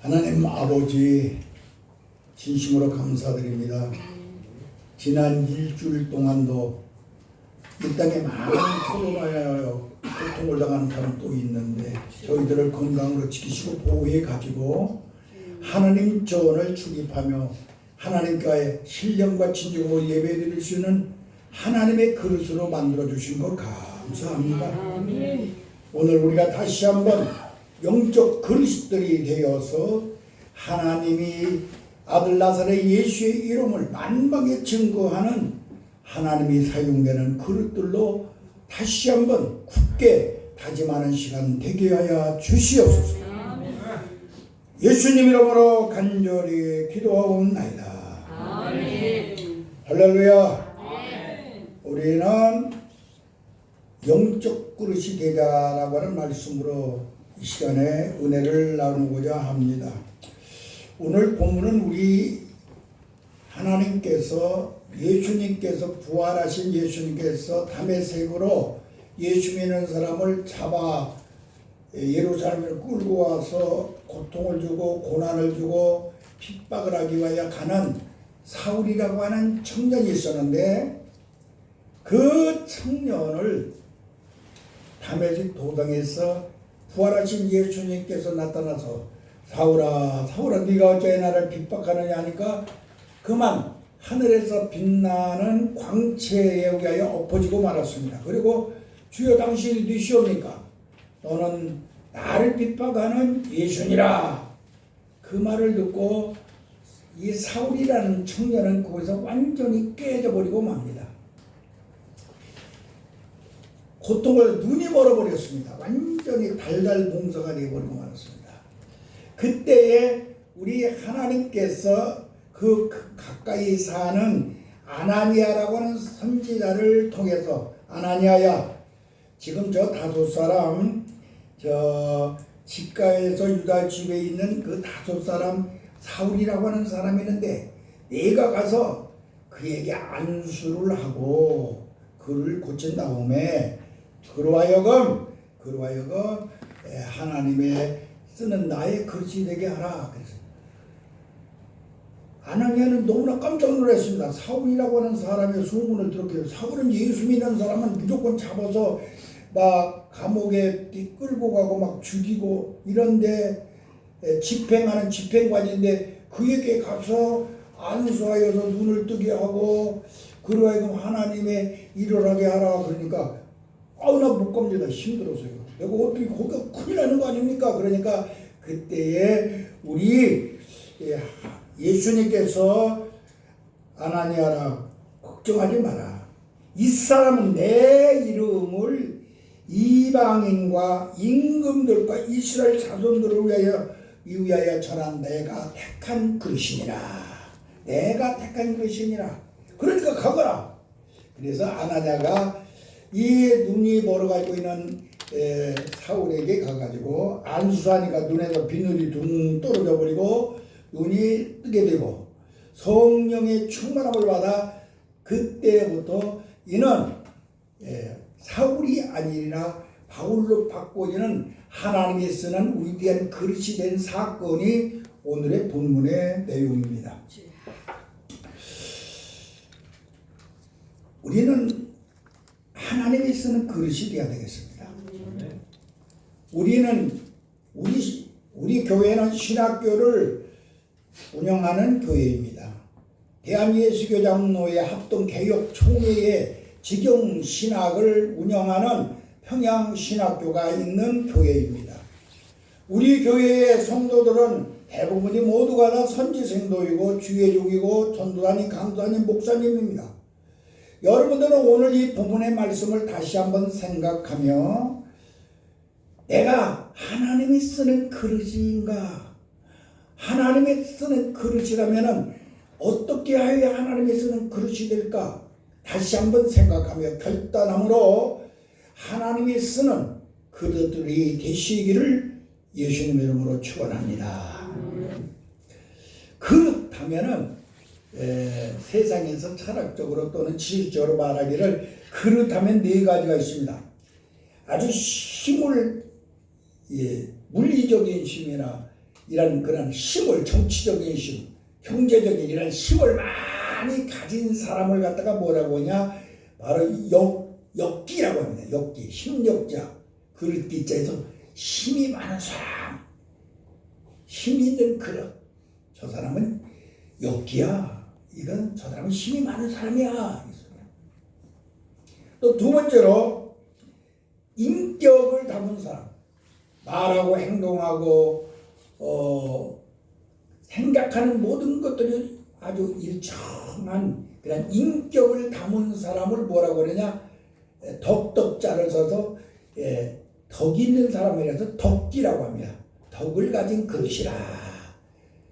하나님 아버지 진심으로 감사드립니다. 지난 일주일 동안도 이 땅에 많은 코로나에 고통을 당하는 사람도 있는데 저희들을 건강으로 지키시고 보호해 가지고 하나님 전을 출입하며 하나님과의 신령과 진정으로 예배드릴 수 있는 하나님의 그릇으로 만들어 주신 것 감사합니다. 아멘. 오늘 우리가 다시 한번 영적 그리스도들이 되어서 하나님이 아들 나사렛 예수의 이름을 만방에 증거하는 하나님이 사용되는 그릇들로 다시 한번 굳게 다짐하는 시간 되게 하여 주시옵소서. 예수님 이름으로 간절히 기도하옵나이다. 아멘. 할렐루야. 아멘. 우리는 영적 그릇이 되자라고 하는 말씀으로 이 시간에 은혜를 나누고자 합니다. 오늘 본문은 우리 하나님께서 예수님께서 부활하신 예수님께서 담에색으로 예수 믿는 사람을 잡아 예루살렘을 끌고 와서 고통을 주고 고난을 주고 핍박을 하기 위하여 가는 사울이라고 하는 청년이 있었는데 그 청년을 담에색 도당에서 부활하신 예수님께서 나타나서 사울아 사울아 네가 어찌 나를 핍박하느냐 하니까 그만 하늘에서 빛나는 광채에 의하여 엎어지고 말았습니다. 그리고 주여 당신이 누구시옵니까? 너는 나를 핍박하는 예수니라. 그 말을 듣고 이 사울이라는 청년은 거기서 완전히 깨져버리고 맙니다. 고통을 눈이 멀어버렸습니다. 완전히 달달봉사가 되어버리고 말았습니다. 그때에 우리 하나님께서 그 가까이 사는 아나니아라고 하는 선지자를 통해서 아나니아야 지금 저 다섯 사람 저 집가에서 유다 집에 있는 그 다섯 사람 사울이라고 하는 사람이 있는데 네가 가서 그에게 안수를 하고 그를 고친 다음에 그로 하여금 하나님의 쓰는 나의 그릇이 되게 하라. 그래서 아나니아는 너무나 깜짝 놀랐습니다. 사울이라고 하는 사람의 소문을 들었기에 사울은 예수 믿는 사람은 무조건 잡아서 막 감옥에 끌고 가고 막 죽이고 이런데 집행하는 집행관인데 그에게 가서 안수하여서 눈을 뜨게 하고 그로 하여금 하나님의 일을 하게 하라. 그러니까 나 못 갑니다. 힘들어서요. 내가 어떻게 거기가 큰일 나는 거 아닙니까? 그러니까 그때에 우리 예수님께서 아나니아라 걱정하지 마라. 이 사람은 내 이름을 이방인과 임금들과 이스라엘 자손들을 위하여 전한 내가 택한 그릇이니라. 내가 택한 그릇이니라. 그러니까 가거라. 그래서 아나니아가 이 눈이 멀어가지고 있는 사울에게 가가지고 안수하니까 눈에서 비늘이 둥 떨어져 버리고 눈이 뜨게 되고 성령의 충만함을 받아 그때부터 이는 사울이 아니라 바울로 바꿔지는 하나님이 쓰는 위대한 그릇이 된 사건이 오늘의 본문의 내용입니다. 우리는 하나님이 쓰는 그릇이 되어야 되겠습니다. 우리는 우리 교회는 신학교를 운영하는 교회입니다. 대한예수교장로회 합동개혁총회의 직영신학을 운영하는 평양신학교가 있는 교회입니다. 우리 교회의 성도들은 대부분이 모두가 다 선지생도이고 주예족이고 전도단이 강도단이 목사님입니다. 여러분들은 오늘 이 본문의 말씀을 다시 한번 생각하며 내가 하나님이 쓰는 그릇인가? 하나님이 쓰는 그릇이라면 어떻게 하여야 하나님이 쓰는 그릇이 될까? 다시 한번 생각하며 결단함으로 하나님이 쓰는 그릇들이 되시기를 예수님 이름으로 축원합니다. 그렇다면은 세상에서 철학적으로 또는 지식적으로 말하기를 그렇다면 네 가지가 있습니다. 아주 힘을 물리적인 힘이나 이런 그런 힘을, 정치적인 힘, 경제적인 이런 힘을 많이 가진 사람을 갖다가 뭐라고 하냐, 바로 역기라고 합니다. 역기, 힘력자, 그릇기자에서 힘이 많은 사람, 힘 있는 그릇, 저 사람은 역기야. 이건 저 사람은 힘이 많은 사람이야. 또 두 번째로 인격을 담은 사람, 말하고 행동하고 생각하는 모든 것들이 아주 일정한 그런 인격을 담은 사람을 뭐라고 그러냐, 덕덕자를 써서 덕 있는 사람이라서 덕기라고 합니다. 덕을 가진 그릇이라.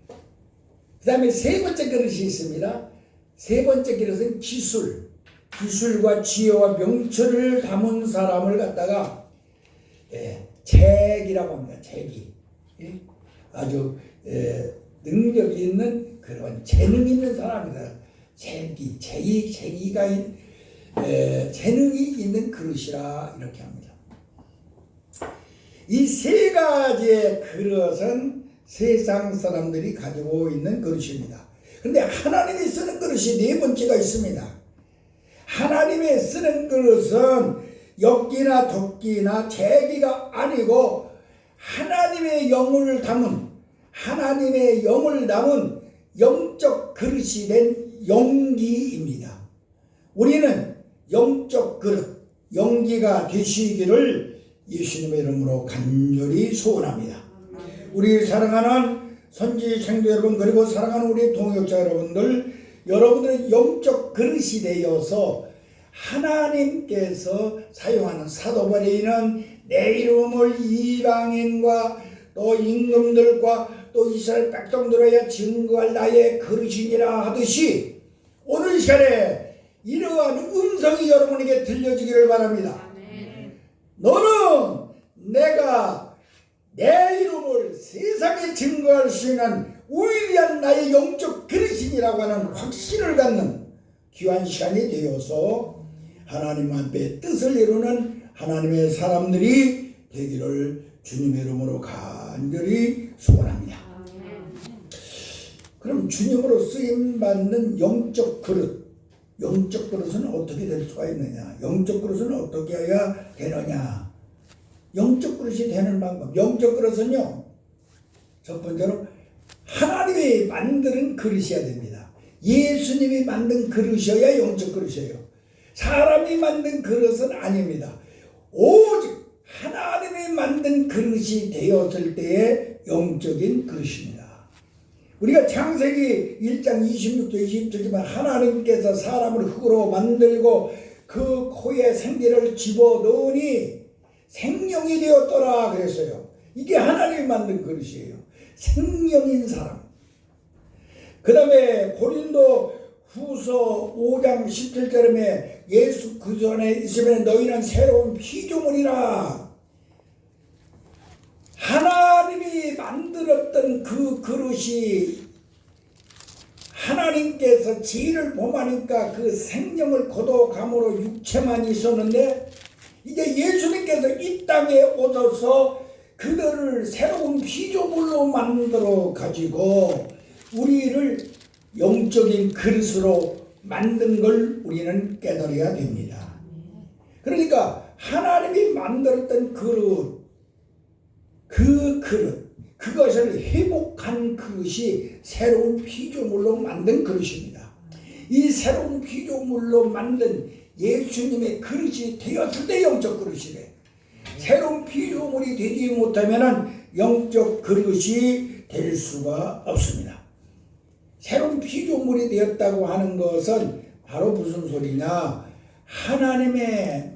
그 다음에 세 번째 그릇이 있습니다. 세 번째 그릇은 기술과 지혜와 명철을 담은 사람을 갖다가 재기라고 합니다. 재기. 아주 능력 있는 그런 재능 있는 사람이다. 재기가 재능이 있는 그릇이라 이렇게 합니다. 이 세 가지의 그릇은 세상 사람들이 가지고 있는 그릇입니다. 그런데 하나님이 쓰는 그릇이 네 번째가 있습니다. 하나님이 쓰는 그릇은 역기나 덕기나 재기가 아니고 하나님의 영을 담은 영적 그릇이 된 용기입니다. 우리는 영적 그릇, 용기가 되시기를 예수님의 이름으로 간절히 소원합니다. 우리 사랑하는 선지 생도 여러분, 그리고 사랑하는 우리 동역자 여러분들은 영적 그릇이 되어서 하나님께서 사용하는 사도 바울은 내 이름을 이방인과 또 임금들과 또 이스라엘 백성들에게 증거할 나의 그릇이니라 하듯이 오늘 시간에 이러한 음성이 여러분에게 들려지기를 바랍니다. 너는 내가 내 이름을 세상에 증거할 수 있는 위대한 나의 영적 그릇이라고 하는 확신을 갖는 귀한 시간이 되어서 하나님 앞에 뜻을 이루는 하나님의 사람들이 되기를 주님의 이름으로 간절히 소원합니다. 그럼 주님으로 쓰임받는 영적 그릇, 영적 그릇은 어떻게 될 수가 있느냐? 영적 그릇은 어떻게 해야 되느냐? 영적 그릇이 되는 방법, 영적 그릇은요, 첫 번째로 하나님이 만드는 그릇이어야 됩니다. 예수님이 만든 그릇이어야 영적 그릇이에요. 사람이 만든 그릇은 아닙니다. 오직 하나님이 만든 그릇이 되었을 때의 영적인 그릇입니다. 우리가 창세기 1장 26절 27절지만 하나님께서 사람을 흙으로 만들고 그 코에 생기를 집어넣으니 생명이 되었더라 그랬어요. 이게 하나님이 만든 그릇이에요. 생명인 사람. 그 다음에 고린도 후서 5장 17절에 예수 그리스도 안에 있으면 너희는 새로운 피조물이라. 하나님이 만들었던 그 그릇이 하나님께서 지혜를 범하니까 그 생명을 거둬감으로 육체만 있었는데 이제 예수님께서 이 땅에 오셔서 그들을 새로운 피조물로 만들어 가지고 우리를 영적인 그릇으로 만든 걸 우리는 깨달아야 됩니다. 그러니까 하나님이 만들었던 그릇, 그것을 회복한 그릇이 새로운 피조물로 만든 그릇입니다. 이 새로운 피조물로 만든 예수님의 그릇이 되었을 때 영적 그릇이래. 새로운 피조물이 되지 못하면 영적 그릇이 될 수가 없습니다. 새로운 피조물이 되었다고 하는 것은 바로 무슨 소리냐? 하나님의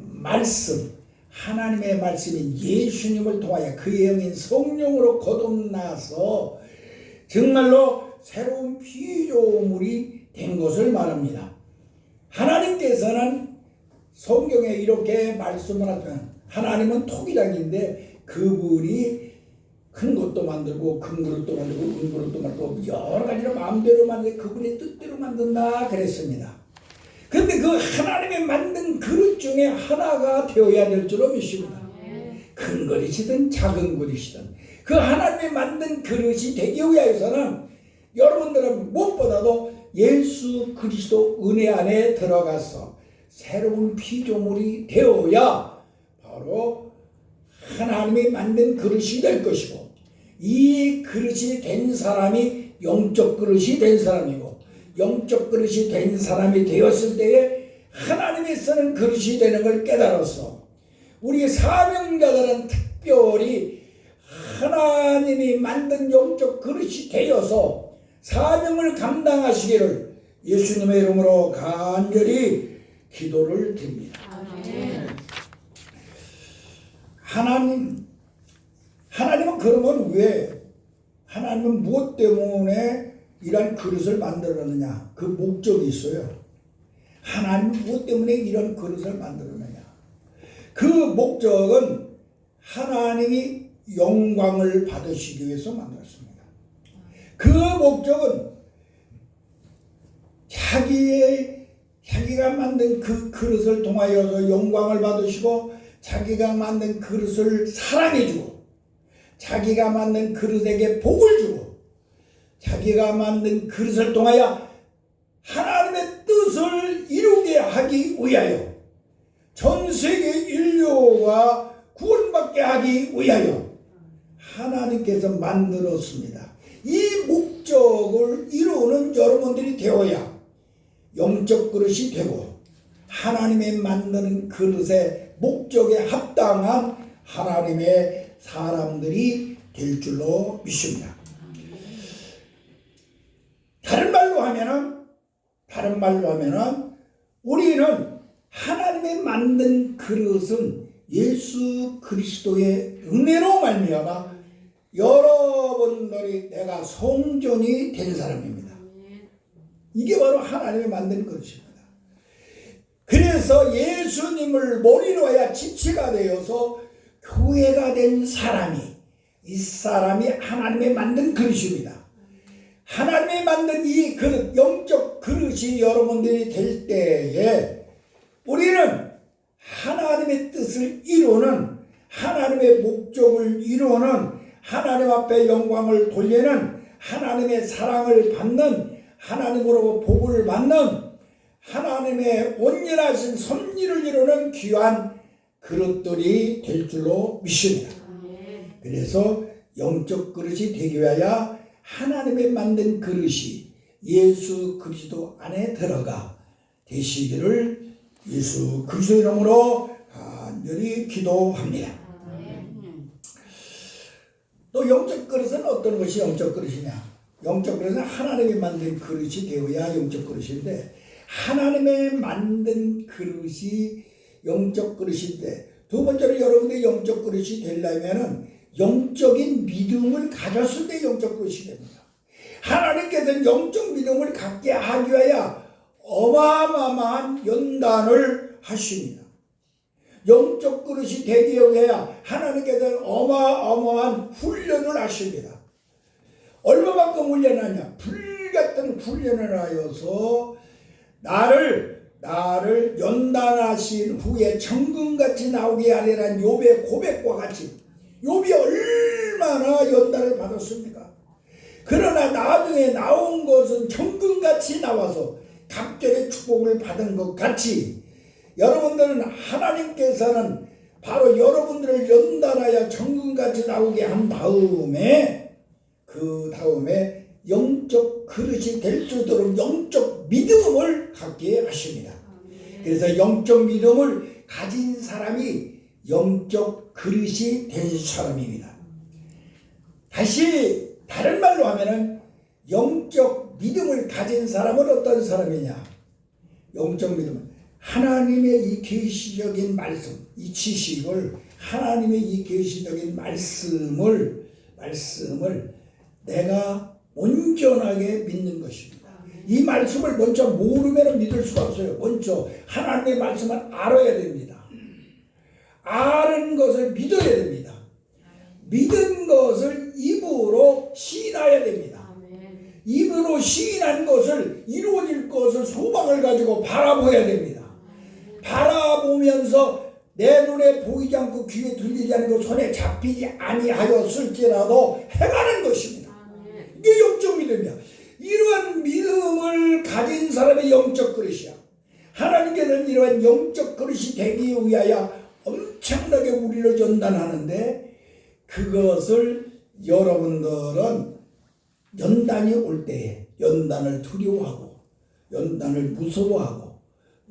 말씀이 예수님을 통하여 그의 영인 성령으로 거듭나서 정말로 새로운 피조물이 된 것을 말합니다. 하나님께서는 성경에 이렇게 말씀을 하시면 하나님은 토기장인데 그분이 큰 것도 만들고 큰 그릇도 만들고 은 그릇도 만들고 여러 가지로 마음대로 만들고 그분의 뜻대로 만든다 그랬습니다. 그런데 그 하나님이 만든 그릇 중에 하나가 되어야 될 줄로 믿습니다. 큰 그릇이든 작은 그릇이든 그 하나님이 만든 그릇이 되기 위하여서는 여러분들은 무엇보다도 예수 그리스도 은혜 안에 들어가서 새로운 피조물이 되어야 바로 하나님이 만든 그릇이 될 것이고, 이 그릇이 된 사람이 영적 그릇이 된 사람이고, 영적 그릇이 된 사람이 되었을 때에 하나님이 쓰는 그릇이 되는 걸 깨달아서 우리 사명자들은 특별히 하나님이 만든 영적 그릇이 되어서 사명을 감당하시기를 예수님의 이름으로 간절히 기도를 드립니다. 아멘. 하나님은 그러면 왜, 하나님은 무엇 때문에 이런 그릇을 만들었느냐? 그 목적이 있어요. 하나님은 무엇 때문에 이런 그릇을 만들었느냐? 그 목적은 하나님이 영광을 받으시기 위해서 만들었습니다. 그 목적은 자기가 만든 그 그릇을 통하여서 영광을 받으시고, 자기가 만든 그릇을 사랑해주고, 자기가 만든 그릇에게 복을 주고, 자기가 만든 그릇을 통하여 하나님의 뜻을 이루게 하기 위하여, 전 세계 인류가 구원받게 하기 위하여 하나님께서 만들었습니다. 이 목적을 이루는 여러분들이 되어야 영적 그릇이 되고, 하나님의 만드는 그릇의 목적에 합당한 하나님의 사람들이 될 줄로 믿습니다. 다른 말로 하면은 우리는 하나님의 만든 그릇은 예수 그리스도의 은혜로 말미암아 여러분들이 내가 성전이 된 사람입니다. 이게 바로 하나님이 만든 그릇입니다. 그래서 예수님을 머리로 해야 지체가 되어서 교회가 된 사람이, 이 사람이 하나님이 만든 그릇입니다. 하나님이 만든 이 그릇, 영적 그릇이 여러분들이 될 때에 우리는 하나님의 뜻을 이루는, 하나님의 목적을 이루는, 하나님 앞에 영광을 돌리는, 하나님의 사랑을 받는, 하나님으로 복을 받는, 하나님의 온전하신 섭리를 이루는 귀한 그릇들이 될 줄로 믿습니다. 그래서 영적 그릇이 되기 위하여 하나님의 만든 그릇이 예수 그리스도 안에 들어가 되시기를 예수 그리스도 이름으로 간절히 기도합니다. 또 영적 그릇은 어떤 것이 영적 그릇이냐? 영적 그릇은 하나님이 만든 그릇이 되어야 영적 그릇인데, 하나님의 만든 그릇이 영적 그릇인데, 두 번째로 여러분들이 영적 그릇이 되려면 영적인 믿음을 가졌을 때 영적 그릇이 됩니다. 하나님께서는 영적 믿음을 갖게 하기 위하여 어마어마한 연단을 하십니다. 영적 그릇이 되기 위하여 하나님께서는 어마어마한 훈련을 하십니다. 얼마만큼 훈련하냐? 불같은 훈련을 하여서 나를 연단하신 후에 천금같이 나오게 하리라는 욥의 고백과 같이, 욥이 얼마나 연단을 받았습니까? 그러나 나중에 나온 것은 천금같이 나와서 각별의 축복을 받은 것 같이, 여러분들은 하나님께서는 바로 여러분들을 연단하여 천금같이 나오게 한 다음에, 그 다음에 영적 그릇이 될 수 있도록 영적 믿음을 갖게 하십니다. 그래서 영적 믿음을 가진 사람이 영적 그릇이 된 사람입니다. 다른 말로 하면은 영적 믿음을 가진 사람은 어떤 사람이냐? 영적 믿음은 하나님의 이 계시적인 말씀, 이 지식을, 하나님의 이 계시적인 말씀을 내가 온전하게 믿는 것입니다. 이 말씀을 먼저 모르면 믿을 수가 없어요. 먼저 하나님의 말씀을 알아야 됩니다. 아는 것을 믿어야 됩니다. 믿은 것을 입으로 시인해야 됩니다. 입으로 시인한 것을, 이루어질 것을 소망을 가지고 바라보아야 됩니다. 바라보면서 내 눈에 보이지 않고 귀에 들리지 않고 손에 잡히지 아니하였을지라도 행하는 것입니다. 이게 영적 믿음이야. 이러한 믿음을 가진 사람의 영적 그릇이야. 하나님께서는 이러한 영적 그릇이 되기 위하여 엄청나게 우리를 연단하는데, 그것을 여러분들은 연단이 올 때에 연단을 두려워하고 연단을 무서워하고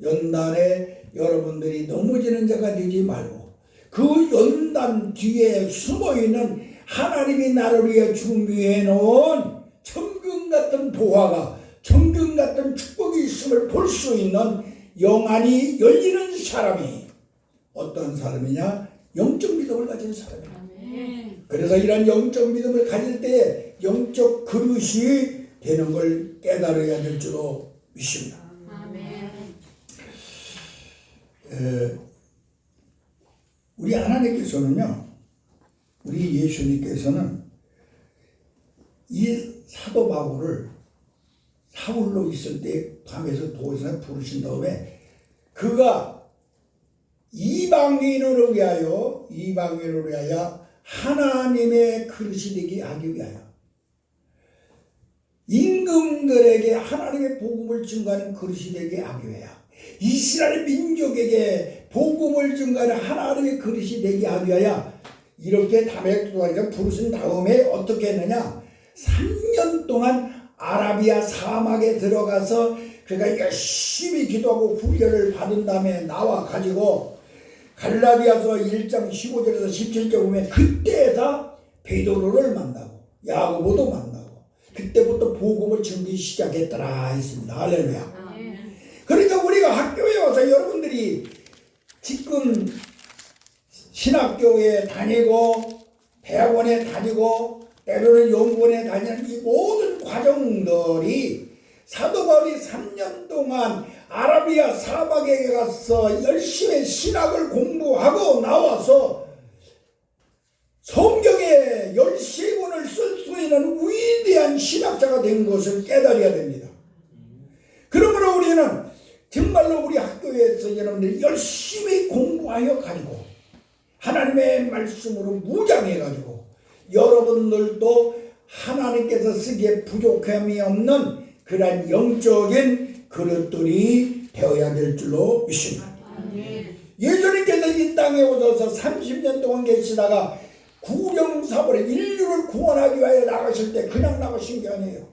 연단에 여러분들이 넘어지는 자가 되지 말고, 그 연단 뒤에 숨어있는 하나님이 나를 위해 준비해 놓은 천금 같은 보화가, 천금 같은 축복이 있음을 볼 수 있는 영안이 열리는 사람이 어떤 사람이냐? 영적 믿음을 가진 사람이야. 그래서 이런 영적 믿음을 가질 때 영적 그릇이 되는 걸 깨달아야 될 줄로 믿습니다. 우리 하나님께서는요, 우리 예수님께서는 이 사도 바울을 사울로 있을 때 밤에서 도에서 부르신 다음에 그가 이방인을 위하여 하나님의 그릇이 되게 하기 위하여 임금들에게 하나님의 복음을 증거하는 그릇이 되게 하기 위하여 이스라엘 민족에게 복음을 증거하는 하나님의 그릇이 되게 하기 위하여 이렇게 담에 부르신 다음에 어떻게 했느냐? 3년 동안 아라비아 사막에 들어가서 그가 열심히 기도하고 훈련을 받은 다음에 나와 가지고 갈라디아서 1장 15절에서 17절 보면 그때에서 베드로를 만나고 야고보도 만나고 그때부터 복음을 전기 시작했더라 했습니다. 할렐루야. 그러니까 우리가 학교에 와서 여러분들이 지금 신학교에 다니고 대학원에 다니고 때로는 연구원에 다니는 이 모든 과정들이 사도 바울이 3년 동안 아라비아 사막에 가서 열심히 신학을 공부하고 나와서 성경에 13권을 쓸 수 있는 위대한 신학자가 된 것을 깨달아야 됩니다. 그러므로 우리는 정말로 우리 학교에서 여러분들이 열심히 공부하여 가지고 하나님의 말씀으로 무장해 가지고 여러분들도 하나님께서 쓰기에 부족함이 없는 그러한 영적인 그릇들이 되어야 될 줄로 믿습니다. 예수님께서 이 땅에 오셔서 30년 동안 계시다가 구령사벌에 인류를 구원하기 위하여 나가실 때 그냥 나가신 게 아니에요.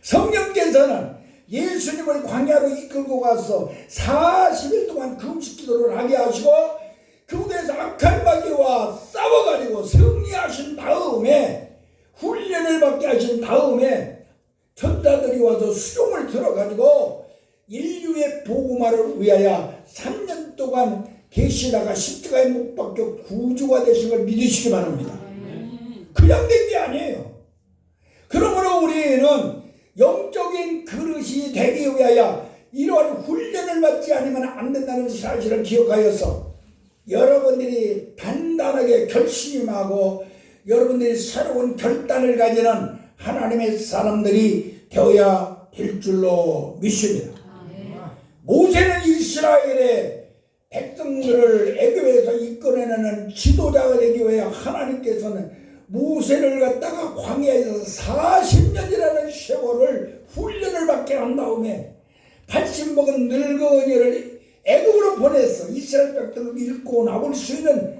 성령께서는 예수님을 광야로 이끌고 가서 40일 동안 금식 기도를 하게 하시고 그곳에서 악한 마귀와 싸워가지고 승리하신 다음에 훈련을 받게 하신 다음에 천사들이 와서 수종을 들어가지고 인류의 복음화를 위하여 3년 동안 계시다가 십자가에 못 박혀 구주가 되신 걸 믿으시기 바랍니다. 그냥 된 게 아니에요. 그러므로 우리는 영적인 그릇이 되기 위하여 이러한 훈련을 받지 않으면 안 된다는 사실을 기억하여서 여러분들이 단단하게 결심하고 여러분들이 새로운 결단을 가지는 하나님의 사람들이 되어야 될 줄로 믿습니다. 모세는 이스라엘의 백성들을 애굽에서 이끌어내는 지도자가 되기 위해 하나님께서는 모세를 갖다가 광야에서 40년이라는 세월을 훈련을 받게 한 다음에 80 먹은 늙은이를 애굽으로 보내서 이스라엘 백성을 읽고 나올 수 있는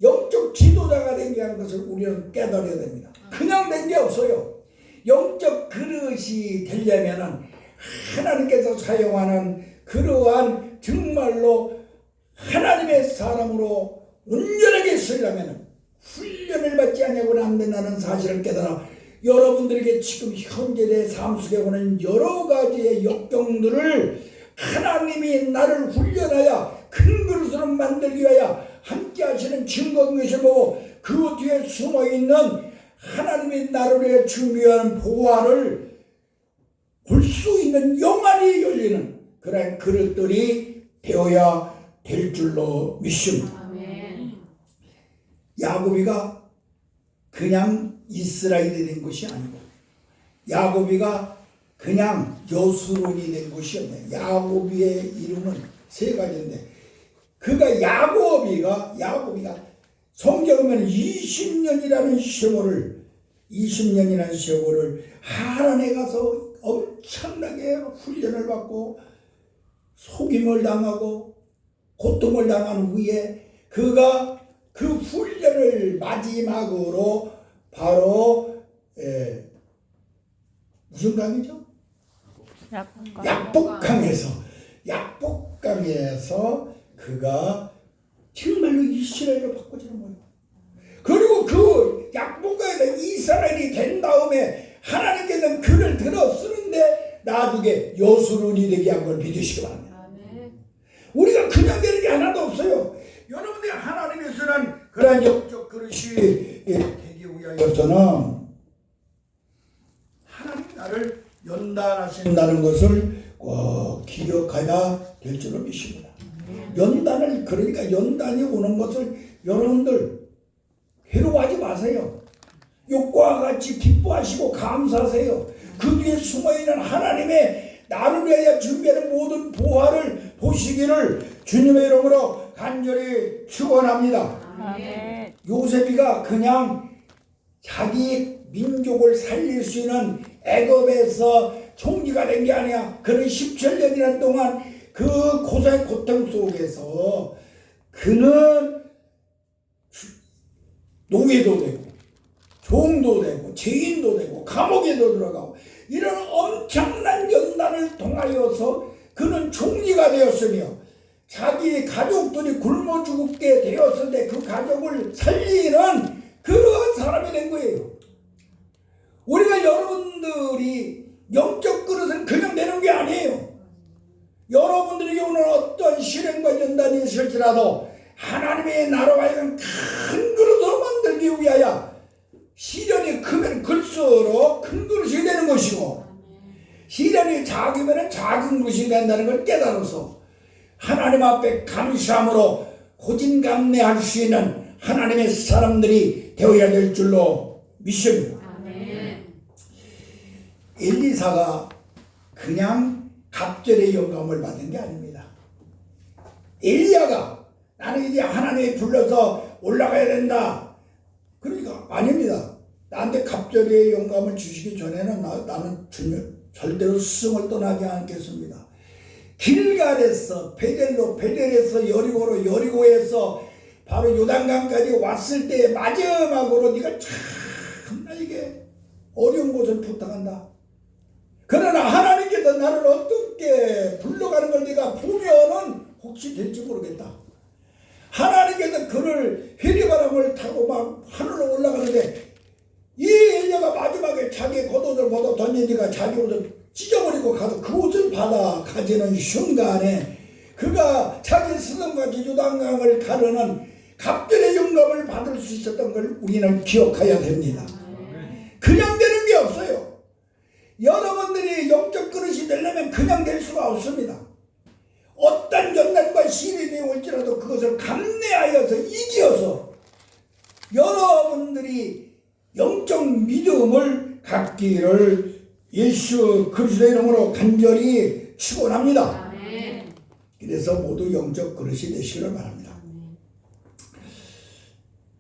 영적 지도자가 되게 한 것을 우리는 깨달아야 됩니다. 그냥 된 게 없어요. 영적 그릇이 되려면은 하나님께서 사용하는 그러한 정말로 하나님의 사람으로 온전하게 쓰려면 훈련을 받지 않냐고는 안 된다는 사실을 깨달아 여러분들에게 지금 현재 내 삶 속에 오는 여러 가지의 역경들을 하나님이 나를 훈련하여 큰 그릇으로 만들기 위하여 함께 하시는 증거인 것을 보고 그 뒤에 숨어있는 하나님이 나를 위해 준비한 보화를 볼 수 있는 영안이 열리는 그런 그릇들이 되어야 될 줄로 믿습니다. 야곱이가 그냥 이스라엘이 된 것이 아니고 야곱이가 그냥 여수론이 된 것이 아니에요. 야곱이의 이름은 세 가지인데 그가 야곱이가 성경에는 20년이라는 세월을 하란에 가서 엄청나게 훈련을 받고 속임을 당하고 고통을 당한 후에 그가 그 훈련을 마지막으로 바로 무슨 강이죠? 약복강에서 그가 정말로 이스라엘을 바꿔주는 거예요. 그리고 그 약복강에서 이스라엘이 된 다음에 하나님께서는 그를 들어 쓰는데 나중에 여수론이 되게 한 걸 믿으시기 바랍니다. 우리가 그냥 되는 게 하나도 없어요. 여러분들이 하나님의 쓰는 그러한 영적 그릇이 되기 위하여서는 하나님 나를 연단하신다는 것을 꼭 기억해야 될 줄로 믿습니다. 그러니까 연단이 오는 것을 여러분들 괴로워하지 마세요. 욕과 같이 기뻐하시고 감사하세요. 그 뒤에 숨어있는 하나님의 나를 위하여 준비하는 모든 보화를 보시기를 주님의 이름으로 간절히 축원합니다. 요셉이가 그냥 자기 민족을 살릴 수 있는 애굽에서 총리가 된 게 아니야. 그는 17년이나 동안 그 고생 고통 속에서 그는 노예도 되고 종도 되고 죄인도 되고 감옥에도 들어가고 이런 엄청난 연단을 통하여서 그는 총리가 되었으며 자기 가족들이 굶어 죽게 되었을 때 그 가족을 살리는 그러한 사람이 된 거예요. 우리가 여러분들이 영적 그릇은 그냥 되는 게 아니에요. 여러분들에게 오늘 어떤 시련과 연단이 있을지라도 하나님의 나라와 이런 큰 그릇으로 만들기 위하여 시련이 크면 클수록 큰 그릇이 되는 것이고 시련이 작으면 작은 그릇이 된다는 걸 깨달아서 하나님 앞에 감사함으로 고진감래할 수 있는 하나님의 사람들이 되어야 될 줄로 믿습니다. 엘리사가 그냥 갑절의 영감을 받은 게 아닙니다. 엘리야가 나는 이제 하나님이 불러서 올라가야 된다. 그러니까 아닙니다. 나한테 갑절의 영감을 주시기 전에는 나는 절대로 스승을 떠나지 않겠습니다. 길갈에서 베델에서 여리고로 여리고에서 바로 요단강까지 왔을 때 마지막으로 네가 참 나에게 어려운 곳을 부탁한다. 그러나 하나님께서 나를 어떻게 불러가는 걸 네가 보면은 혹시 될지 모르겠다. 하나님께서 그를 회리바람을 타고 막 하늘로 올라가는데 이 엘리야가 마지막에 자기 겉옷을 벗어 던지니까 자기 옷을 찢어버리고 가서 그 옷을 받아 가지는 순간에 그가 자기 스승과 요단강을 가르는 갑절의 영감을 받을 수 있었던 걸 우리는 기억해야 됩니다. 그냥 되는 게 없어요. 여러분들이 영적 그릇이 되려면 그냥 될 수가 없습니다. 어떤 연단과 시련이 올지라도 그것을 감내하여서 이겨서 여러분들이 영적 믿음을 갖기를 예수 그리스도의 이름으로 간절히 축원합니다. 그래서 모두 영적 그릇이 되시기를 바랍니다.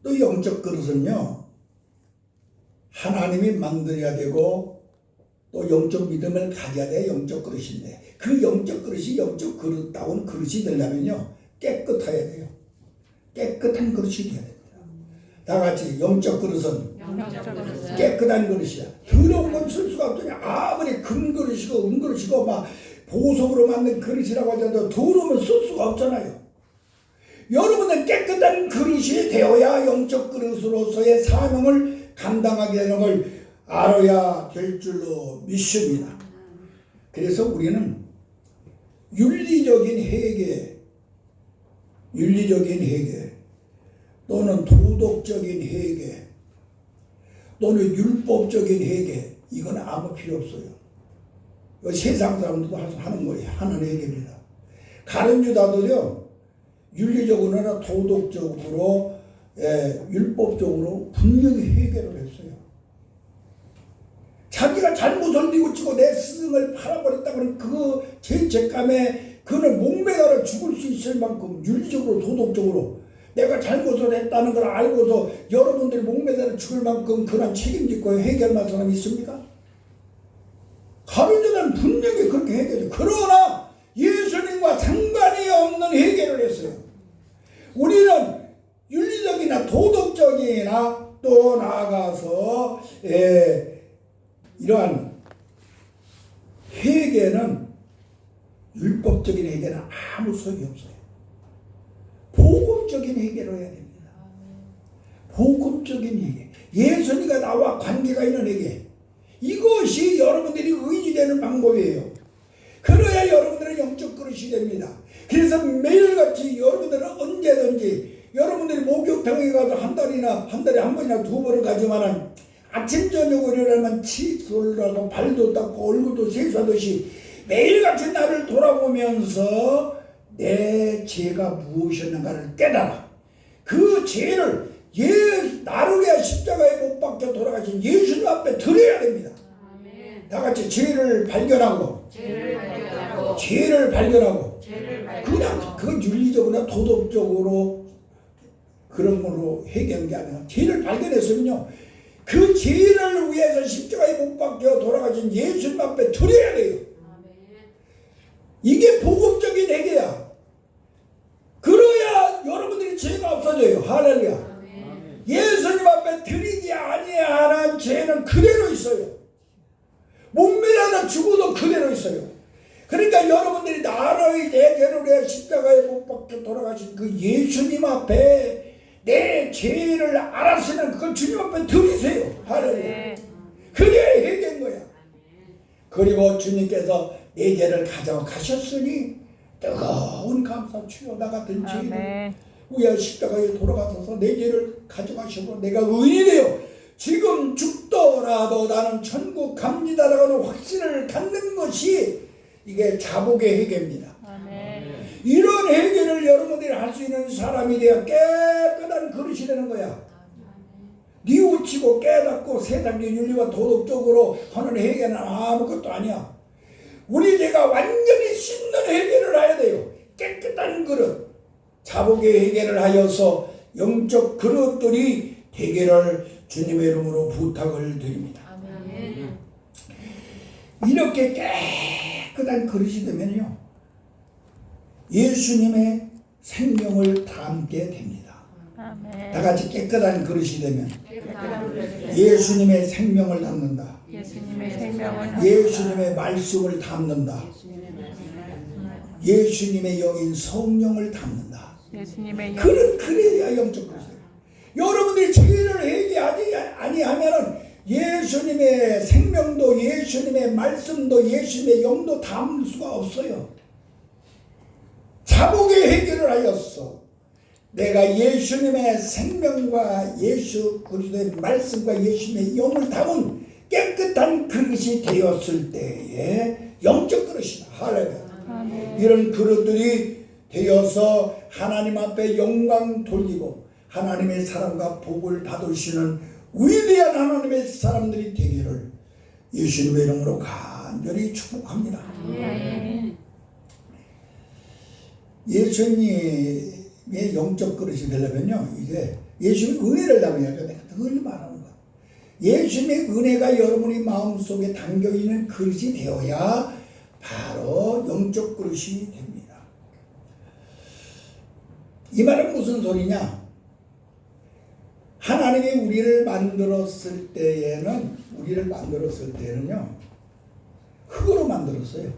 또 영적 그릇은요 하나님이 만들어야 되고 또 영적 믿음을 가져야 돼. 영적 그릇인데 그 영적 그릇이 영적 그릇다운 그릇이 되려면요 깨끗해야 돼요. 깨끗한 그릇이 돼야 됩니다. 다 같이 영적 그릇은 깨끗한 그릇이야. 더러운 건 쓸 수가 없잖아요. 아무리 금그릇이고 은그릇이고 막 보석으로 만든 그릇이라고 하더라도 더러우면 쓸 수가 없잖아요. 여러분은 깨끗한 그릇이 되어야 영적 그릇으로서의 사명을 감당하게 되는 걸 알아야 될 줄로 믿습니다. 그래서 우리는 윤리적인 회개 또는 도덕적인 회개 또는 율법적인 회개 이건 아무 필요 없어요. 세상 사람들도 하는 거예요. 하는 회개입니다. 다른 유다도요 윤리적으로나 도덕적으로 율법적으로 분명히 회개를 했어요. 자기가 잘못을 뉘우치고 내 스승을 팔아버렸다 그러면 그 죄책감에 그는 목매가 목매달아 죽을 수 있을 만큼 윤리적으로 도덕적으로 내가 잘못을 했다는 걸 알고서 여러분들이 목매달아 죽을 만큼 그런 책임짓고 해결할 사람이 있습니까? 가론유다는 분명히 그렇게 해결해요. 그러나 예수님과 상관이 없는 해결을 했어요. 우리는 윤리적이나 도덕적이나 또 나아가서 이러한 회개는 율법적인 회개는 아무 소용이 없어요. 복음적인 회개를 해야 됩니다. 복음적인 회개. 예수님과 나와 관계가 있는 회개. 이것이 여러분들이 의지되는 방법이에요. 그래야 여러분들은 영적 그릇이 됩니다. 그래서 매일같이 여러분들은 언제든지 여러분들이 목욕탕에 가서 한 달에 한 번이나 두 번을 가지만은 아침 저녁으로 일어나면 칫솔을 하고 발도 닦고 얼굴도 세수하듯이 매일같이 나를 돌아보면서 내 죄가 무엇이었는가를 깨달아. 그 죄를 나를 위해 십자가에 못 박혀 돌아가신 예수님 앞에 드려야 됩니다. 다 같이 죄를 발견하고 그냥 그 윤리적으로나 도덕적으로 그런 걸로 해결하는 게 아니라 죄를 발견했으면요 그 죄를 위해서 십자가에 못 박혀 돌아가신 예수님 앞에 드려야 돼요. 이게 복음적인 회개야. 그래야 여러분들이 죄가 없어져요. 할렐루야. 예수님 앞에 드리지 아니하는 죄는 그대로 있어요. 목매달아 죽어도 그대로 있어요. 그러니까 여러분들이 나를 내 죄를 위해 십자가에 못 박혀 돌아가신 그 예수님 앞에 내 죄를 알았으면 그걸 주님 앞에 드리세요. 할렐루야. 그래야 해결된 거야. 그리고 주님께서 내 죄를 가져가셨으니 뜨거운 감사 주여 나 같은 죄를 위해 십자가에 돌아가셔서 내 죄를 가져가시고 내가 의인이 되어 지금 죽더라도 나는 천국 갑니다라는 확신을 갖는 것이 이게 자복의 회개입니다. 이런 회개를 여러분들이 할 수 있는 사람이 되어 깨끗한 그릇이 되는 거야. 뉘우치고 깨닫고 세상의 윤리와 도덕적으로 하는 회개는 아무것도 아니야. 우리 죄가 완전히 씻는 회개를 해야 돼요. 깨끗한 그릇, 자복의 회개를 하여서 영적 그릇들이 되기를 주님의 이름으로 부탁을 드립니다. 이렇게 깨끗한 그릇이 되면요 예수님의 생명을 담게 됩니다. 다 같이 깨끗한 그릇이 되면 예수님의 생명을 담는다. 예수님의 말씀을 담는다. 예수님의 영인 성령을 담는다. 그래야 영적 그릇이에요. 여러분들이 죄를 회개하지 아니하면은 예수님의 생명도 예수님의 말씀도 예수님의 영도 담을 수가 없어요. 자복의 회개를 하였어. 내가 예수님의 생명과 예수 그리스도의 말씀과 예수님의 영을 담은 깨끗한 그릇이 되었을 때에 영적 그릇이다. 할렐루야. 이런 그릇들이 되어서 하나님 앞에 영광 돌리고 하나님의 사랑과 복을 받으시는 위대한 하나님의 사람들이 되기를 예수님의 이름으로 간절히 축복합니다. 예수님의 영적 그릇이 되려면요 이게 예수님의 은혜를 담아야죠. 내가 늘 말하는 거. 예수님의 은혜가 여러분의 마음속에 담겨있는 그릇이 되어야 바로 영적 그릇이 됩니다. 이 말은 무슨 소리냐? 하나님이 우리를 만들었을 때에는요 흙으로 만들었어요.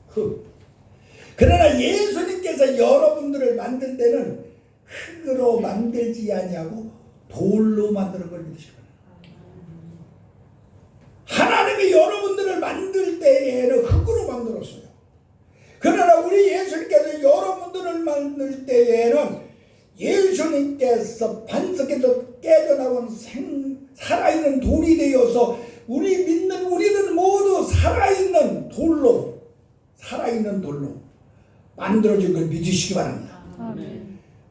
흙. 그러나 예수님께서 여러분들을 만들 때는 흙으로 만들지 아니하고 돌로 만드는 걸 믿으시고 하나님이 여러분들을 만들 때에는 흙으로 만들었어요. 그러나 우리 예수님께서 여러분들을 만들 때에는 예수님께서 반석에서 깨져나온 살아있는 돌이 되어서 우리는 모두 살아있는 돌로 만들어진 걸 믿으시기 바랍니다.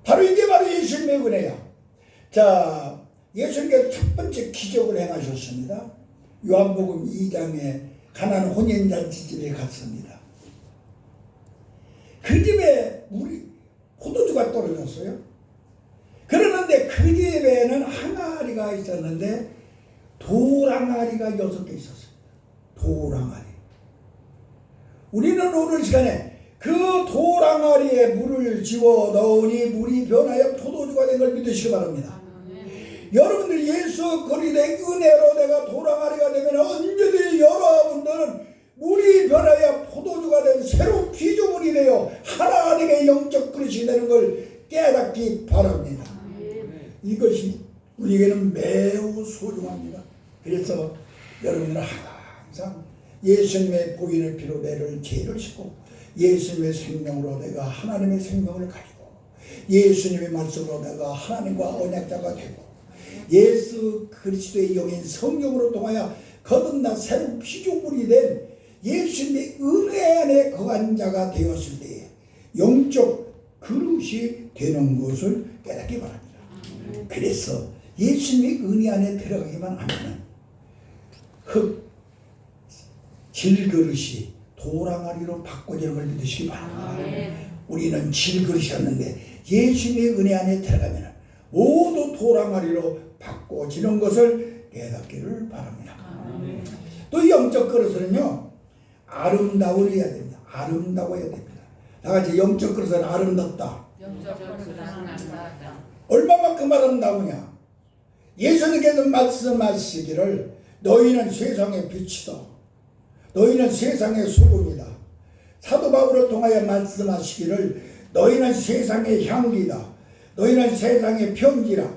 바로 이게 바로 예수님의 은혜야. 자, 예수님께서 첫 번째 기적을 행하셨습니다. 요한복음 2장에 가나안 혼인잔치 집에 갔습니다. 그 집에 물이 포도주가 떨어졌어요. 그러는데 그 집에는 항아리가 있었는데 돌항아리가 6개 있었어요. 돌항아리. 우리는 오늘 시간에 그 돌항아리에 물을 집어 넣으니 물이 변하여 포도주가 된 걸 믿으시기 바랍니다. 여러분들 예수 그리스도의 은혜로 내가 돌항아리가 되면 언제든지 여러분들은 물이 변하여 포도주가 된 새로운 피조물이 되어 하나님의 영적 그릇이 되는 걸 깨닫기 바랍니다. 이것이 우리에게는 매우 소중합니다. 그래서 여러분들은 항상 예수님의 보혈의 피로 내를 죄를 씻고 예수님의 생명으로 내가 하나님의 생명을 가지고 예수님의 말씀으로 내가 하나님과 언약자가 되고 예수 그리스도의 영인 성령으로 통하여 거듭나 새로운 피조물이 된 예수님의 은혜 안에 거한 자가 되었을 때에 영적 그릇이 되는 것을 깨닫기 바랍니다. 그래서 예수님의 은혜 안에 들어가기만 하면 질그릇이 돌항아리로 바꿔지는 걸 믿으시기 바랍니다. 우리는 질그릇이었는데 예수님의 은혜 안에 들어가면 모두 돌항아리로 바꿔지는 것을 깨닫기를 바랍니다. 또 이 영적 그릇은요 아름다워야 됩니다. 아름다워야 됩니다. 다 같이 영적 그릇은 아름답다. 얼마만큼 아름다우냐? 예수님께서 말씀하시기를 너희는 세상의 빛이다. 너희는 세상의 소금이다. 사도 바울을 통하여 말씀하시기를 너희는 세상의 향기다. 너희는 세상의 편지라.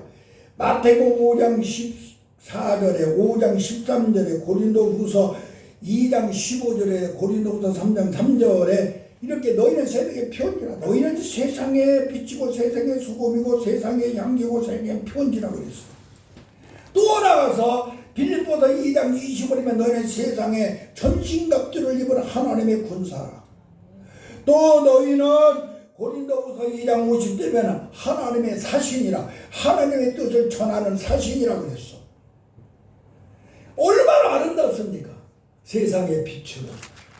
마태복음 5장 14절에 5장 13절에 고린도후서 2장 15절에 고린도후서 3장 3절에 이렇게 너희는 세상의 편지라. 너희는 세상의 빛이고 세상의 소금이고 세상의 향기고 세상의 편지라고 그랬어. 또 나가서 빌립보서 2장 20절이면 너희는 세상에 전신갑주를 입은 하나님의 군사라. 또 너희는 고린도후서 2장 50절이면 하나님의 사신이라. 하나님의 뜻을 전하는 사신이라고 그랬어. 얼마나 아름답습니까? 세상의 빛으로,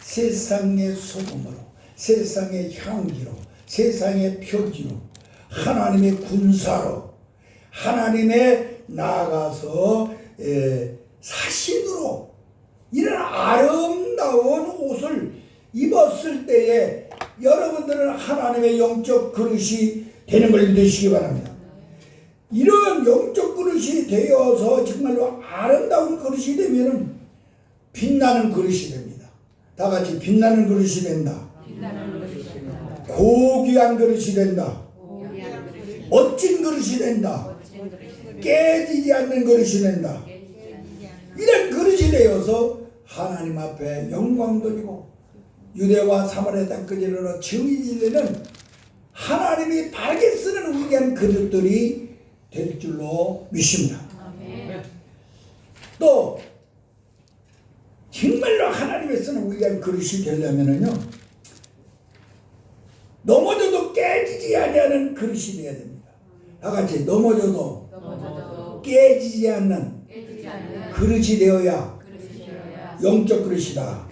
세상의 소금으로, 세상의 향기로, 세상의 표지로, 하나님의 군사로, 하나님의 나아가서 사신으로 이런 아름다운 옷을 입었을 때에 여러분들은 하나님의 영적 그릇이 되는 걸 믿으시기 바랍니다. 이런 영적 그릇이 되어서 정말로 아름다운 그릇이 되면은 빛나는 그릇이 됩니다. 다 같이 빛나는 그릇이 된다. 고귀한 그릇이 된다. 멋진 그릇이 된다. 깨지지 않는 그릇이 된다. 이런 그릇이 되어서 하나님 앞에 영광 돌리고 유대와 사마리아 땅까지 이르러 증인이 되는 하나님이 바르게 쓰는 위대한 그릇들이 될 줄로 믿습니다. 또 정말로 하나님이 쓰는 위대한 그릇이 되려면은요 넘어져도 깨지지 아니하는 그릇이 되어야 됩니다. 다 같이 넘어져도 깨지지 않는 그릇이 되어야 영적 그릇이다.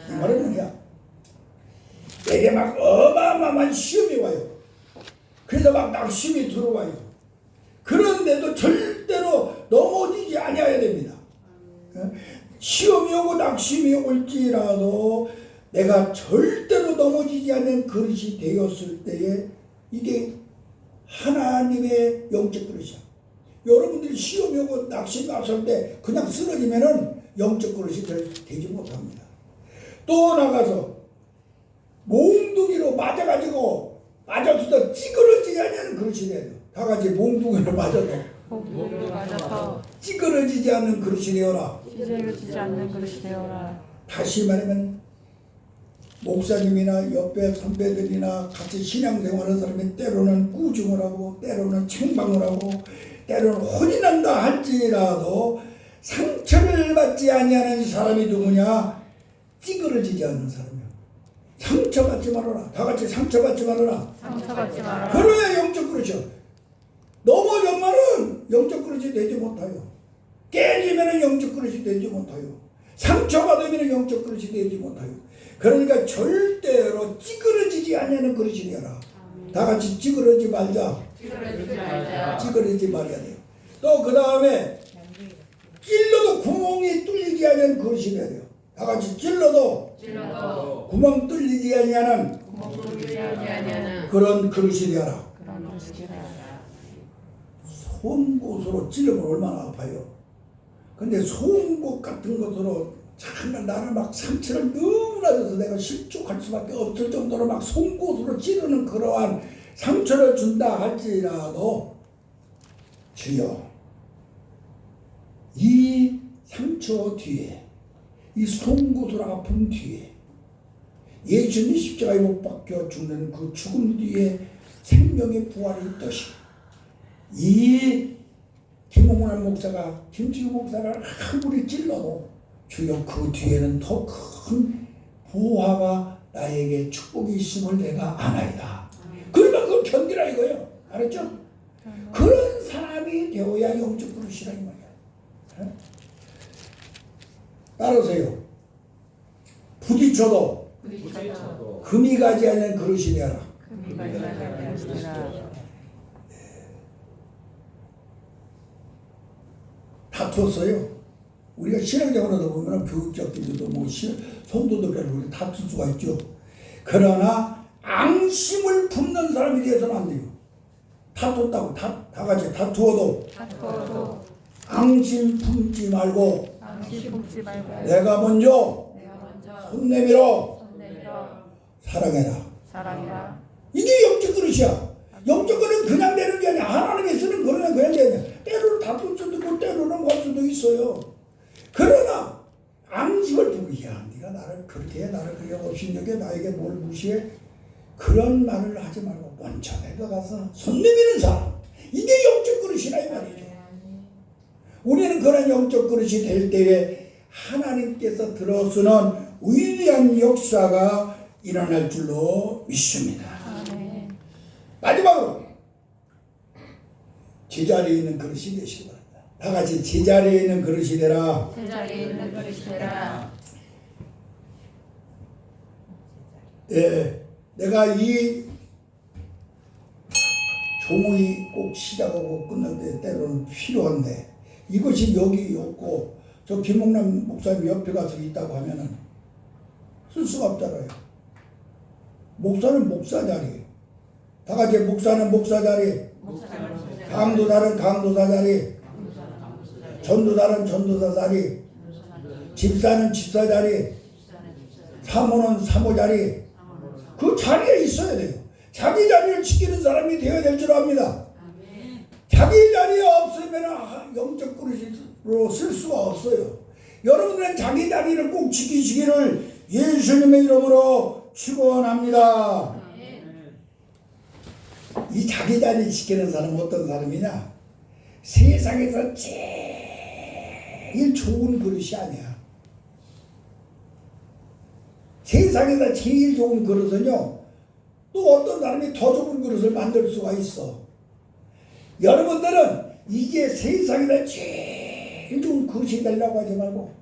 이 말은 뭐냐? 내게 막 어마어마한 시험이 와요. 그래서 막 낙심이 들어와요. 그런데도 절대로 넘어지지 아니해야 됩니다. 시험이 오고 낙심이 올지라도 내가 절대로 넘어지지 않는 그릇이 되었을 때에 이게 하나님의 영적 그릇이야. 여러분들이 시험이 오고 낙심이 왔을 때 그냥 쓰러지면은 영적 그릇이 되지 못합니다. 또 나가서 몽둥이로 맞아가지고 맞아서 찌그러지지 않는 그릇이 돼요. 다 같이 몽둥이로 맞아도 찌그러지지 않는 그릇이 되어라. 찌그러지지 않는 그릇이 되어라. 다시 말하면 목사님이나 옆에 선배들이나 같이 신앙생활하는 사람이 때로는 꾸중을 하고 때로는 책망을 하고 때로는 혼이 난다 할지라도 상처를 받지 아니하는 사람이 누구냐? 찌그러지지 않는 사람이야. 상처받지 말아라. 다 같이 상처받지 말아라. 상처받지 말아라. 그래야 영적 그릇이야. 넘어져만은 영적 그릇이 되지 못해요. 깨지면은 영적 그릇이 되지 못해요. 상처가 되면 영적 그릇이 되지 못하요. 그러니까 절대로 찌그러지지 않는 그릇이 되어라. 다 같이 찌그러지 말자. 찌그러지지 말아야 돼요. 또 그 다음에 찔러도 구멍이 뚫리지 않는 그릇이 되어야 돼요. 다 같이 찔러도 구멍 뚫리지 않는 그런 그릇이 되어라. 송곳으로 찔러면 얼마나 아파요. 근데 송곳 같은 것으로 정말 나는 막 상처를 너무나 줘서 내가 실족할 수밖에 없을 정도로 막 송곳으로 찌르는 그러한 상처를 준다 할지라도 주여 이 상처 뒤에 이 송곳으로 아픈 뒤에 예수님이 십자가에 못 박혀 죽는 그 죽음 뒤에 생명의 부활이 있듯이 이 김홍란 목사가 김치우 목사를 아무리 찔러도 주여 그 뒤에는 더 큰 부활과 나에게 축복이 있음을 내가 아나이다. 그러면 그걸 견디라 이거예요. 알았죠? 그런 사람이 되어야 영적 그릇이라 이 말이야. 따라서요. 부딪혀도 금이 가지 않는 그릇이 되어라. 다투었어요. 우리가 신앙적으로도 보면 교육적으로도 뭐 성도들끼리 다툴 수가 있죠. 그러나 앙심을 품는 사람이 되어서는 안 돼요. 다퉜다고 다 같이 다투어도 앙심 품지 말고 내가 먼저 손 내밀어 사랑해라. 이게 영적 그릇이야. 영적 그릇은 그냥 되는 게 아니야. 하나님이 쓰는 그릇은 그냥 되는 게 때로는 다툴 수도 있고 때로는 갈 수도 있어요. 그러나 앙심을 품고 야 네가 나를 그렇게 해 나를 그렇게 업신여겨 나에게 뭘 무시해 그런 말을 하지 말고 먼저 내가 가서 손 내미는 사람 이게 영적 그릇이라 이 말이죠. 우리는 그런 영적 그릇이 될 때에 하나님께서 들어서는 위대한 역사가 일어날 줄로 믿습니다. 마지막으로 제자리에 있는 그릇이 되시기 바랍니다. 다 같이 제자리에 있는 그릇이 되라. 예, 내가 이 조문이 꼭 시작하고 끝날 때 때로는 필요한데 이것이 여기 없고 저 김홍남 목사님 옆에 가서 있다고 하면은 쓸 수가 없잖아요. 목사는 목사 자리, 다 같이 목사는 목사 자리, 강도사는 강도사 자리, 전도사는 전도사 자리, 집사는 집사 자리, 사모는 사모 자리, 그 자리에 있어야 돼요. 자기 자리를 지키는 사람이 되어야 될 줄 압니다. 자기 자리에 없으면 영적 그릇으로 쓸 수가 없어요. 여러분들은 자기 자리를 꼭 지키시기를 예수님의 이름으로 축원합니다. 이 자기 자리 지키는 사람은 어떤 사람이냐? 세상에서 제일 좋은 그릇이 아니야. 세상에서 제일 좋은 그릇은요, 또 어떤 사람이 더 좋은 그릇을 만들 수가 있어. 여러분들은 이게 세상에서 제일 좋은 그릇이 되려고 하지 말고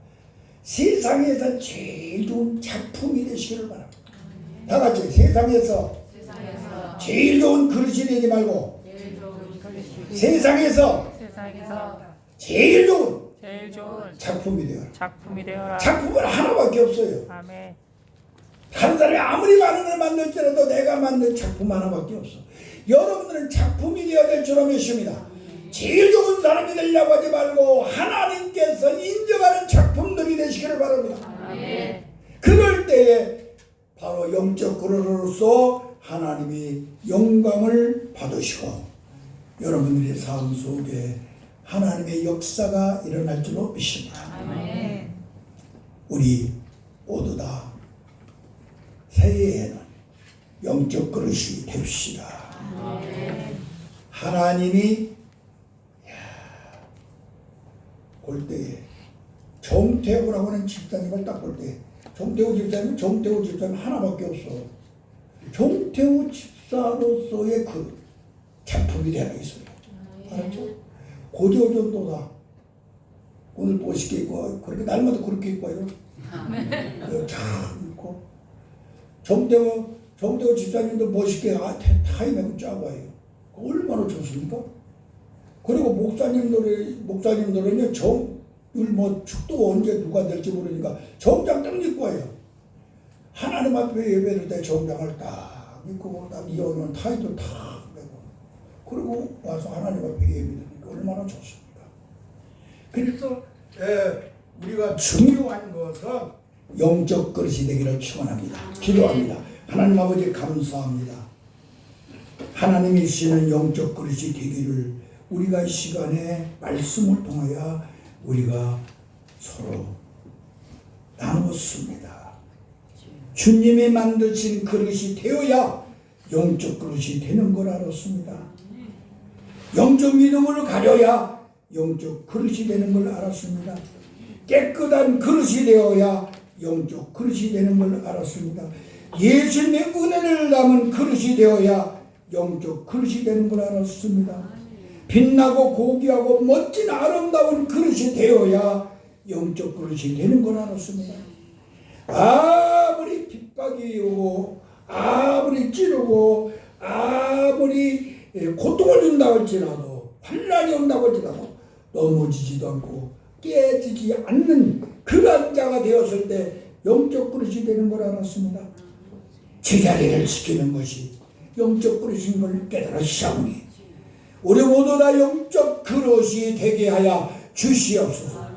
세상에서 제일 좋은 작품이 되시기를 바랍니다. 다 같이 세상에서 제일 좋은 그릇이 되지 말고 세상에서 제일 좋은 작품이 되어라. 작품은 하나밖에 없어요. 아멘. 다른 사람이 아무리 많은 걸 만들지라도 내가 만든 작품 하나밖에 없어. 여러분들은 작품이 되어야 될 줄 믿습니다. 제일 좋은 사람이 되려고 하지 말고 하나님께서 인정하는 작품들이 되시기를 바랍니다. 아멘. 그럴 때에 바로 영적 그릇으로서 하나님이 영광을 받으시고 여러분들의 삶 속에 하나님의 역사가 일어날 줄로 믿습니다. 아멘. 우리 모두 다 새해에는 영적 그릇이 됩시다. 아멘. 하나님이 볼 때에 정태호라고 하는 집사님을 딱 볼 때 정태호 집사님 하나밖에 없어. 정태호 집사로서의 그 작품이 되어 있어요. 알았죠? 고조전도사 오늘 멋있게 입고 그렇게 날마다 그렇게 입고 와요. 쫙 입고 정대호 집사님도 멋있게 타임하고 짜고 와요. 얼마나 좋습니까? 그리고 목사님들은요 뭐 축도 언제 누가 될지 모르니까 정장 딱 입고 와요. 하나님 앞에 예배를 때 정장을 딱 입고 딱 이어오면 타이도 탁 내고 그리고 와서 하나님 앞에 예배드리니까 얼마나 좋습니까? 그래서 우리가 중요한 것은 영적 그릇이 되기를 축원합니다. 기도합니다. 하나님 아버지 감사합니다. 하나님이 주시는 영적 그릇이 되기를 우리가 이 시간에 말씀을 통하여 우리가 서로 나누었습니다. 주님이 만드신 그릇이 되어야 영적 그릇이 되는 걸 알았습니다. 영적 믿음을 가져야 영적 그릇이 되는 걸 알았습니다. 깨끗한 그릇이 되어야 영적 그릇이 되는 걸 알았습니다. 예수님의 은혜를 담은 그릇이 되어야 영적 그릇이 되는 걸 알았습니다. 빛나고 고귀하고 멋진 아름다운 그릇이 되어야 영적 그릇이 되는 걸 알았습니다. 아무리 핍박이 오고 아무리 찌르고 아무리 고통을 준다고 할지라도 환난이 온다고 할지라도 넘어지지도 않고 깨지지 않는 그런 자가 되었을 때 영적 그릇이 되는 걸 알았습니다. 제자리를 지키는 것이 영적 그릇인 걸 깨달으시오니 우리 모두 다 영적 그릇이 되게 하여 주시옵소서.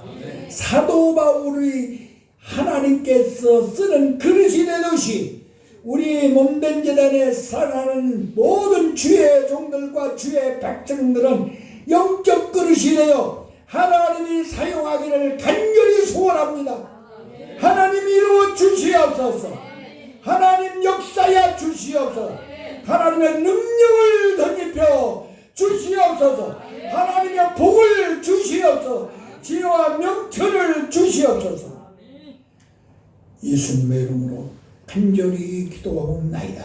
사도 바울이 하나님께서 쓰는 그릇이 되듯이 우리 몸된 제단에 살아가는 모든 주의 종들과 주의 백성들은 영적 그릇이 되어 하나님이 사용하기를 간절히 소원합니다. 하나님 이루어 주시옵소서. 하나님 역사여 주시옵소서. 하나님의 능력을 덧입혀 주시옵소서. 하나님의 복을 주시옵소서. 지혜와 명철을 주시옵소서. 예수님의 이름으로 간절히 기도하옵나이다.